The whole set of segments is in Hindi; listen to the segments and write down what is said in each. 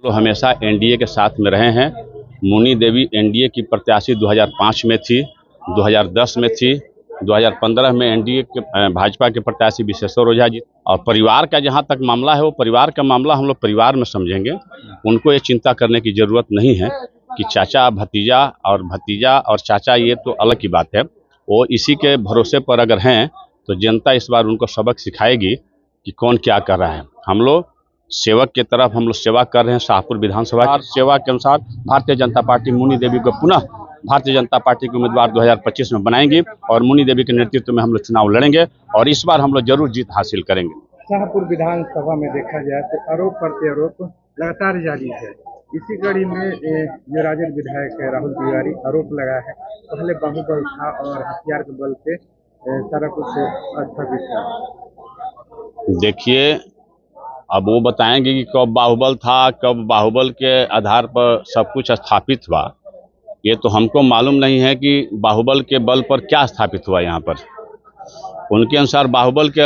लोग हमेशा एनडीए के साथ में रहे हैं। मुनी देवी एनडीए की प्रत्याशी 2005 में थी, 2010 में थी, 2015 में एनडीए के भाजपा के प्रत्याशी विशेश्वर ओझा जी। और परिवार का जहां तक मामला है, वो परिवार का मामला हम लोग परिवार में समझेंगे। उनको ये चिंता करने की जरूरत नहीं है कि चाचा भतीजा और चाचा, ये तो अलग की बात है। वो इसी के भरोसे पर अगर हैं तो जनता इस बार उनको सबक सिखाएगी कि कौन क्या कर रहा है। हम लोग सेवक के तरफ हम लोग सेवा कर रहे हैं। शाहपुर विधानसभा की सेवा के अनुसार भारतीय जनता पार्टी मुनी देवी को पुनः भारतीय जनता पार्टी के उम्मीदवार 2025 में बनाएंगे और मुनी देवी के नेतृत्व में हम लोग चुनाव लड़ेंगे और इस बार हम लोग जरूर जीत हासिल करेंगे। शाहपुर विधानसभा में देखा जाए तो आरोप प्रत्यारोप लगातार जारी है। इसी कड़ी में जो राजद विधायक है राहुल तिवारी आरोप लगाया है, पहले बाहुबल था और हथियार के बल पे सारा कुछ स्थापित था। देखिए, अब वो बताएंगे कि कब बाहुबल था, कब बाहुबल के आधार पर सब कुछ स्थापित हुआ। ये तो हमको मालूम नहीं है कि बाहुबल के बल पर क्या स्थापित हुआ। यहाँ पर उनके अनुसार बाहुबल के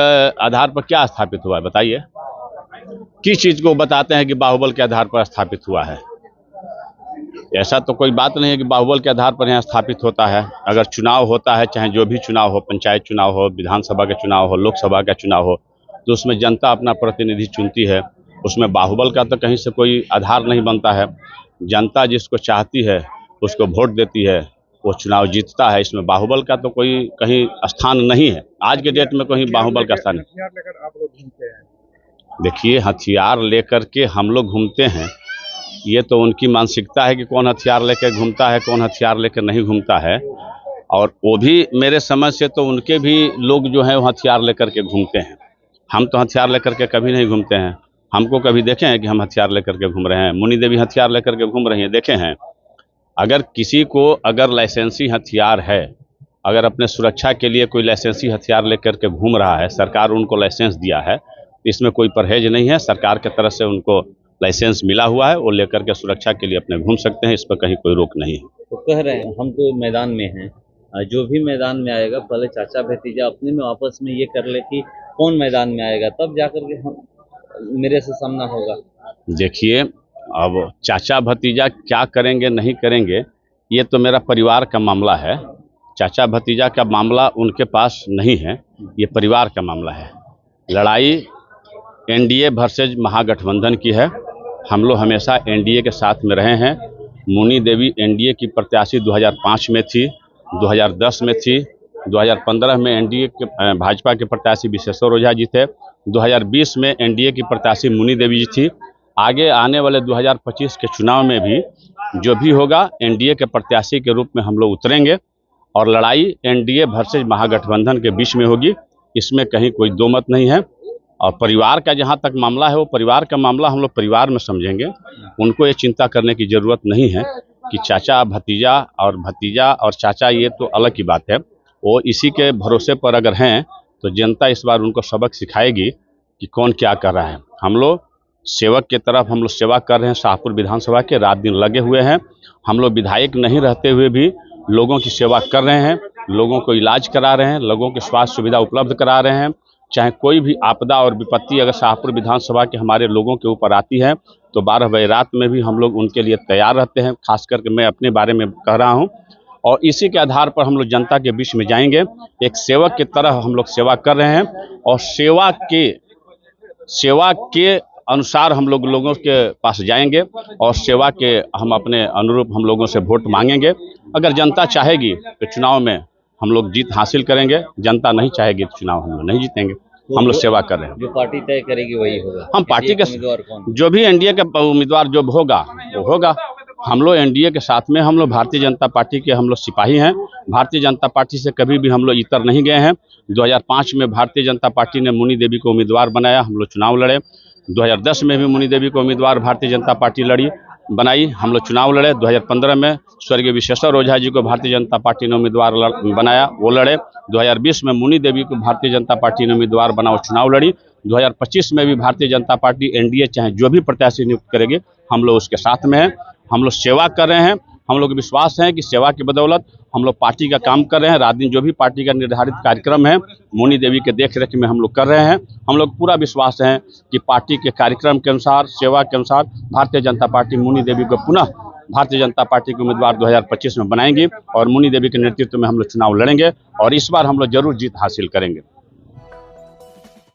आधार पर क्या स्थापित हुआ है, बताइए। किस चीज को बताते हैं कि बाहुबल के आधार पर स्थापित हुआ है? ऐसा तो कोई बात नहीं है कि बाहुबल के आधार पर यहाँ स्थापित होता है। अगर चुनाव होता है, चाहे जो भी चुनाव हो, पंचायत चुनाव हो, विधानसभा का चुनाव हो, लोकसभा का चुनाव हो, तो उसमें जनता अपना प्रतिनिधि चुनती है। उसमें बाहुबल का तो कहीं से कोई आधार नहीं बनता है। जनता जिसको चाहती है उसको वोट देती है, वो चुनाव जीतता है। इसमें बाहुबल का तो कोई कहीं स्थान नहीं है। आज के डेट में कहीं बाहुबल का स्थान नहीं। देखिए, हथियार लेकर के हम लोग घूमते हैं, ये तो उनकी मानसिकता है कि कौन हथियार लेकर घूमता है, कौन हथियार लेकर नहीं घूमता है। और वो भी मेरे समझ से तो उनके भी लोग जो हैं वो हथियार लेकर के घूमते हैं। हम तो हथियार लेकर के कभी नहीं घूमते हैं। हमको कभी देखे हैं कि हम हथियार लेकर के घूम रहे हैं? मुनी देवी हथियार लेकर के घूम रही हैं, देखे हैं? अगर किसी को अगर लाइसेंसी हथियार है, अगर अपने सुरक्षा के लिए कोई लाइसेंसी हथियार लेकर के घूम रहा है, सरकार उनको लाइसेंस दिया है, इसमें कोई परहेज नहीं है। सरकार की तरफ से उनको लाइसेंस मिला हुआ है, वो लेकर के सुरक्षा के लिए अपने घूम सकते हैं। इस पर कहीं कोई रोक नहीं है। तो कह रहे हैं हम तो मैदान में हैं, जो भी मैदान में आएगा पहले चाचा भतीजा अपने में आपस में ये कर ले कि कौन मैदान में आएगा, तब जाकर के हम मेरे से सामना होगा। देखिए, अब चाचा भतीजा क्या करेंगे नहीं करेंगे, ये तो मेरा परिवार का मामला है। चाचा भतीजा का मामला उनके पास नहीं है, ये परिवार का मामला है। लड़ाई एनडीए वर्सेज महागठबंधन की है। हम लोग हमेशा एनडीए के साथ में रहे हैं। मुनी देवी एनडीए की प्रत्याशी 2005 में थी, 2010 में थी, 2015 में एनडीए के भाजपा के प्रत्याशी विशेश्वर ओझा जी थे, 2020 में एनडीए की प्रत्याशी मुनी देवी जी थी। आगे आने वाले 2025 के चुनाव में भी जो भी होगा, एनडीए के प्रत्याशी के रूप में हम लोग उतरेंगे और लड़ाई एनडीए वर्सेज महागठबंधन के बीच में होगी। इसमें कहीं कोई दो मत नहीं है। और परिवार का जहां तक मामला है, वो परिवार का मामला हम लोग परिवार में समझेंगे। उनको ये चिंता करने की जरूरत नहीं है कि चाचा भतीजा और चाचा, ये तो अलग की बात है। वो इसी के भरोसे पर अगर हैं तो जनता इस बार उनको सबक सिखाएगी कि कौन क्या कर रहा है। हम लोग सेवक के तरफ हम लोग सेवा कर रहे हैं। शाहपुर विधानसभा के रात दिन लगे हुए हैं। हम लोग विधायक नहीं रहते हुए भी लोगों की सेवा कर रहे हैं, लोगों को इलाज करा रहे हैं, लोगों की स्वास्थ्य सुविधा उपलब्ध करा रहे हैं। चाहे कोई भी आपदा और विपत्ति अगर शाहपुर विधानसभा के हमारे लोगों के ऊपर आती है तो 12 बजे रात में भी हम लोग उनके लिए तैयार रहते हैं। खास करके मैं अपने बारे में कह रहा हूं, और इसी के आधार पर हम लोग जनता के बीच में जाएंगे। एक सेवक की तरह हम लोग सेवा कर रहे हैं और सेवा के अनुसार हम लोग लोगों के पास जाएंगे और सेवा के हम अपने अनुरूप हम लोगों से वोट मांगेंगे। अगर जनता चाहेगी तो चुनाव में हम लोग जीत हासिल करेंगे, जनता नहीं चाहेगी तो चुनाव हम लोग नहीं जीतेंगे। हम लोग सेवा कर रहे हैं। जो पार्टी तय करेगी वही होगा। हम पार्टी के उम्मीदवार कौन, जो भी एनडीए का उम्मीदवार जो होगा वो होगा। हम लोग एनडीए के साथ में, हम लोग भारतीय जनता पार्टी के हम लोग सिपाही हैं। भारतीय जनता पार्टी से कभी भी हम लोग इतर नहीं गए हैं। 2005 में भारतीय जनता पार्टी ने मुनी देवी को उम्मीदवार बनाया, हम लोग चुनाव लड़े। 2010 में भी मुनी देवी को उम्मीदवार भारतीय जनता पार्टी बनाई, हम लोग चुनाव लड़े। 2015 में स्वर्गीय विशेश्वर ओझा जी को भारतीय जनता पार्टी ने उम्मीदवार बनाया, वो लड़े। 2020 में मुनी देवी को भारतीय जनता पार्टी ने उम्मीदवार बना, वो चुनाव लड़ी। 2025 में भी भारतीय जनता पार्टी एनडीए चाहे जो भी प्रत्याशी नियुक्त करेगी, हम लोग उसके साथ में हैं। हम लोग सेवा कर रहे हैं हम लोग विश्वास है कि सेवा की बदौलत हम लोग पार्टी का काम कर रहे हैं। रात दिन जो भी पार्टी का निर्धारित कार्यक्रम है मुनि देवी के देख रेख में हम लोग कर रहे हैं। हम लोग पूरा विश्वास है कि पार्टी के कार्यक्रम के अनुसार, सेवा के अनुसार भारतीय जनता पार्टी मुनि देवी को पुनः भारतीय जनता पार्टी के उम्मीदवार 2025 में बनाएंगे और मुनि देवी के नेतृत्व में हम लोग चुनाव लड़ेंगे और इस बार हम लोग जरूर जीत हासिल करेंगे।